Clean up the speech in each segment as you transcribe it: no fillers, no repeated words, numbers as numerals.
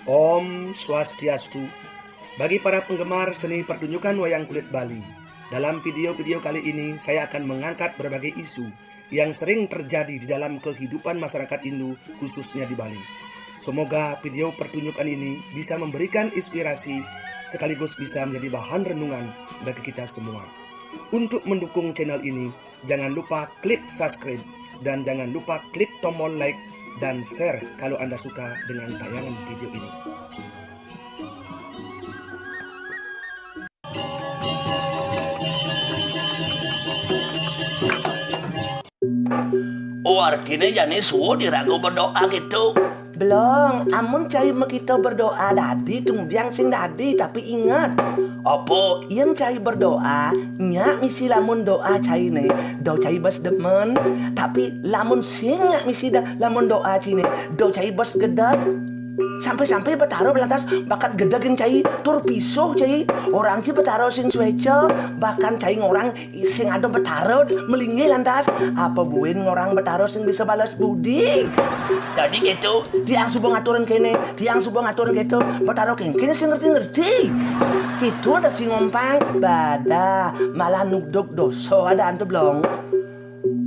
Om Swastiastu. Bagi para penggemar seni pertunjukan wayang kulit Bali, dalam video-video kali ini saya akan mengangkat berbagai isu yang sering terjadi di dalam kehidupan masyarakat Hindu, khususnya di Bali. Semoga video pertunjukan ini bisa memberikan inspirasi sekaligus bisa menjadi bahan renungan bagi kita semua. Untuk mendukung channel ini, jangan lupa klik subscribe dan jangan lupa klik tombol like dan share kalau Anda suka dengan tayangan video ini. Oh, artinya jani suwo diragu berdoa gitu. Belum, amun cai kita berdoa dadi kemudian sing dadi, tapi ingat Apa? yang cai berdoa nyak misi lamun doa cai ne do cai bas demen, tapi lamun sing nyak misi lamun doa cine do cai bas gedeg sampai bertaruh lantas bakat gedegin cai tur pisau cai orang ci bertaruh sing sueco bahkan cai ngorang sing ada bertaruh melinggi lantas apa buin ngorang bertaruh sing bisa balas budi. Jadi gitu. Tiang subang aturan kene, tiang subang aturan gitu, bertaruh kene sing ngerti. Itu ada si ngompang, bada, malah nugduk doso ada antu belum?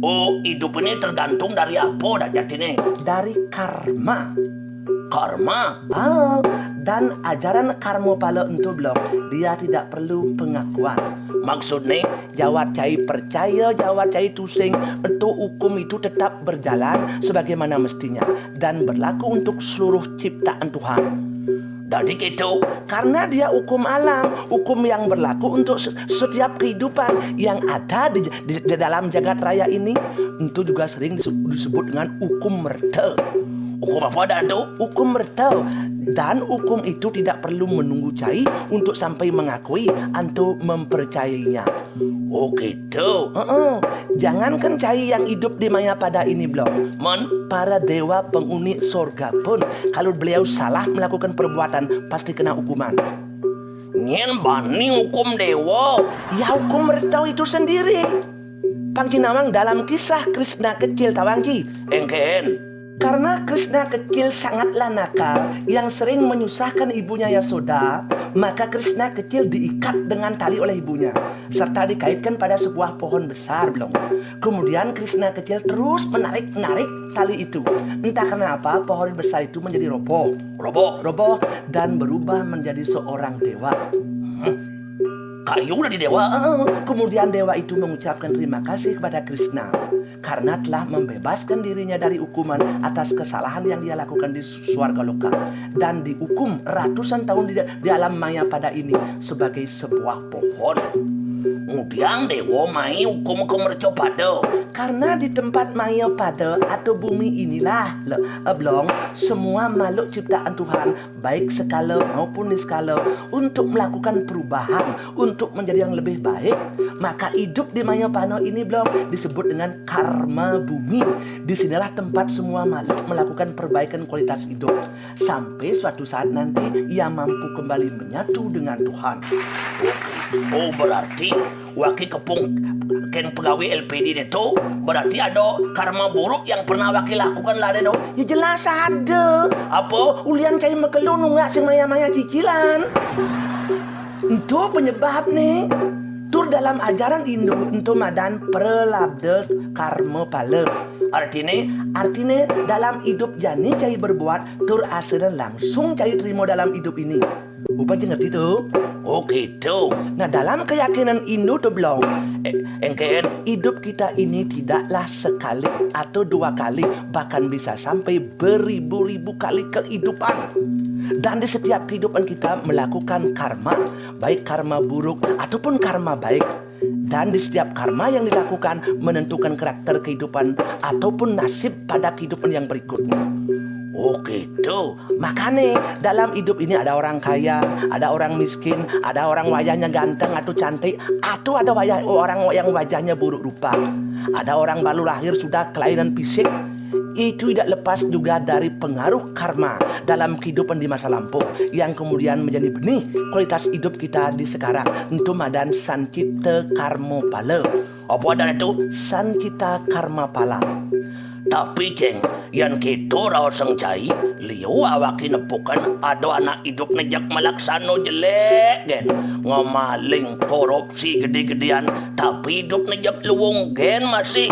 Oh, hidup ini tergantung dari apa dah jadinya? Dari karma. Karma. Dan ajaran karma pala entu belum, dia tidak perlu pengakuan. Maksudnya? Jawab cai percaya, jawab cai tusing, itu hukum itu tetap berjalan sebagaimana mestinya dan berlaku untuk seluruh ciptaan Tuhan. Jadi gitu. Karena dia hukum alam, hukum yang berlaku untuk setiap kehidupan yang ada di dalam jagat raya ini, itu juga sering disebut dengan hukum merte. Hukum apa dah tu? Hukum merte. Dan hukum itu tidak perlu menunggu cai untuk sampai mengakui atau mempercayainya. Oh gitu. Jangankan cai yang hidup di Mayapada ini belum, para dewa penghuni sorga pun kalau beliau salah melakukan perbuatan pasti kena hukuman. Nyen bani hukum dewa. Ya hukum mertau itu sendiri. Pangki Nawang dalam kisah Krishna kecil tawangki. Engken. Karena Krishna kecil sangatlah nakal yang sering menyusahkan ibunya Yasoda, maka Krishna kecil diikat dengan tali oleh ibunya serta dikaitkan pada sebuah pohon besar belum. Kemudian Krishna kecil terus menarik tali itu. Entah kenapa pohon besar itu menjadi roboh dan berubah menjadi seorang dewa. Kayu udah di dewa. Kemudian dewa itu mengucapkan terima kasih kepada Krishna karena telah membebaskan dirinya dari hukuman atas kesalahan yang dia lakukan di swarga loka dan dihukum ratusan tahun di alam maya pada ini sebagai sebuah pohon. Kemudian dewa mai hukum ke mercopada. Karena di tempat maya pada atau bumi inilah belum semua makhluk ciptaan Tuhan baik skala maupun niskala untuk melakukan perubahan untuk menjadi yang lebih baik, maka hidup di Mayapano ini belum disebut dengan karma bumi. Disinilah tempat semua makhluk melakukan perbaikan kualitas hidup sampai suatu saat nanti ia mampu kembali menyatu dengan Tuhan. Oh, berarti waki kepung ken pegawai LPD itu berarti ada karma buruk yang pernah waki lakukan lah deh. Ya jelas ada. Apa? Ulian cai mekelun nunggak sing maya-maya cicilan. Itu penyebab nih. Tur dalam ajaran Hindu untuk madan prelabda karma pala. Artinya dalam hidup jani cai berbuat tur asal langsung cai terima dalam hidup ini. Bukan ngerti tuh? Oh gitu. Nah dalam keyakinan Hindu tuh belum engken hidup kita ini tidaklah sekali atau dua kali, bahkan bisa sampai beribu-ribu kali kehidupan. Dan di setiap kehidupan kita melakukan karma, baik karma buruk ataupun karma baik. Dan di setiap karma yang dilakukan menentukan karakter kehidupan ataupun nasib pada kehidupan yang berikutnya. Oh gitu. Makanya dalam hidup ini ada orang kaya, ada orang miskin, ada orang wajahnya ganteng atau cantik, atau ada orang yang wajahnya buruk rupa. Ada orang baru lahir sudah kelainan fisik. Itu tidak lepas juga dari pengaruh karma dalam kehidupan di masa lampau yang kemudian menjadi benih kualitas hidup kita di sekarang. Untuk madan sancipta karma pala. Apa ada itu? Sancipta karma pala. Tapi ceng, yan kito raw sang cai, liu awaki nepukan ado anak hidup nejak malaksano jelek gen. Ngomaling korupsi gede-gedean, tapi hidup nejak luwung gen masih.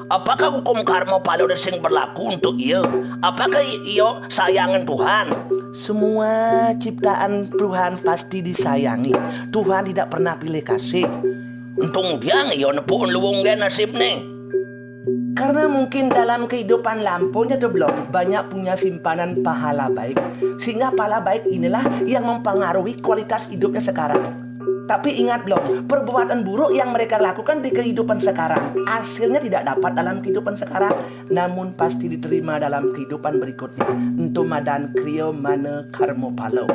Apakah hukum karma palo sing berlaku untuk iyo? Apakah iyo sayangan Tuhan? Semua ciptaan Tuhan pasti disayangi. Tuhan tidak pernah pilih kasih. Untung dia iyo nepun luwung gen nasib nih. Karena mungkin dalam kehidupan lampaunya tuh belum banyak punya simpanan pahala baik. Sehingga pahala baik inilah yang mempengaruhi kualitas hidupnya sekarang. Tapi ingat belum, perbuatan buruk yang mereka lakukan di kehidupan sekarang hasilnya tidak dapat dalam kehidupan sekarang, namun pasti diterima dalam kehidupan berikutnya. Entu madan krio mana karmo palo.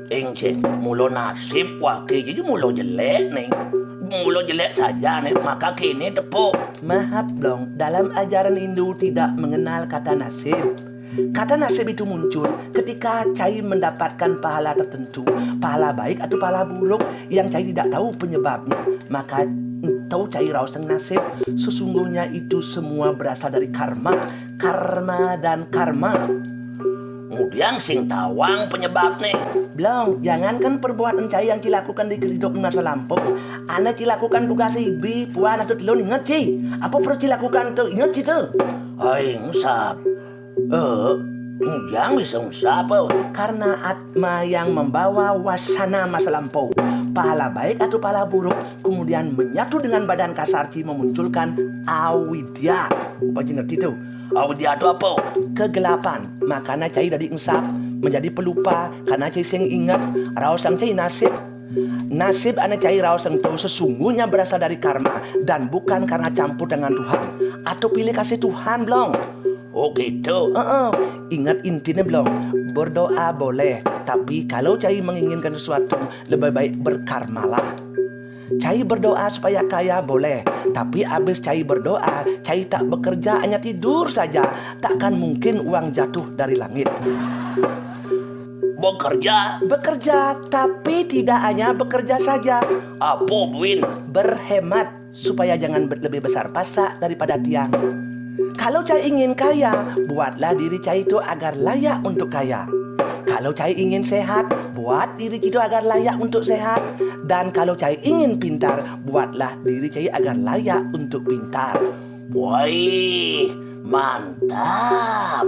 Engce, mulo nasib waki jadi mulo jelek nih. Mulo jelek saja nih, maka kini tepuk. Maaf belum, dalam ajaran Hindu tidak mengenal kata nasib. Kata nasib itu muncul ketika cai mendapatkan pahala tertentu, pahala baik atau pahala buruk yang cai tidak tahu penyebabnya. Maka tahu cai rauseng nasib, sesungguhnya itu semua berasal dari karma, karma dan karma. Kemudian sing tawang penyebab nih. Belum, jangankan perbuatan cai yang dilakukan di kehidupan masa lampau, anak dilakukan tugas ibi, puan atau telur ingat ci. Apa perlu dilakukan tuh ingat ci tuh? Ay, ngusap. Yang bisa ngusap. Karena atma yang membawa wasana masa lampau, pahala baik atau pahala buruk, kemudian menyatu dengan badan kasarci memunculkan awidya. Upaya ngerti tuh? Awidya itu apa? Kegelapan. Makanya cai dari ngusap menjadi pelupa karena cai sing ingat rausang cai nasib. Nasib anak cai rausang itu sesungguhnya berasal dari karma dan bukan karena campur dengan Tuhan atau pilih kasih Tuhan belum. Oh gitu. Ingat intinya belum? Berdoa boleh, tapi kalau cai menginginkan sesuatu lebih baik berkarmalah. Cai berdoa supaya kaya boleh, tapi abis cai berdoa, cai tak bekerja hanya tidur saja, takkan mungkin uang jatuh dari langit. Bekerja, tapi tidak hanya bekerja saja. Apa Win? Berhemat supaya jangan lebih besar pasak daripada tiang. Kalau cai ingin kaya, buatlah diri cai itu agar layak untuk kaya. Kalau cai ingin sehat, buat diri itu agar layak untuk sehat. Dan kalau cai ingin pintar, buatlah diri cai agar layak untuk pintar. Woi, mantap.